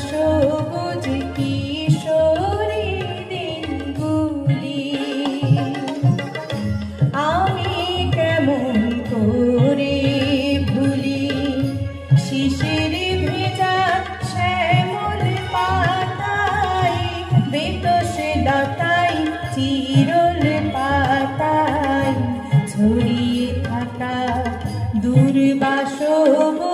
সবুজ কিশোরী দিনগুলি আমি কেমন করে ভুলি শিশির ভেজা শ্যামল পাতায় বেতসে লতায় চিরল পাতায় ছড়িয়ে থাকা দুর্বাসব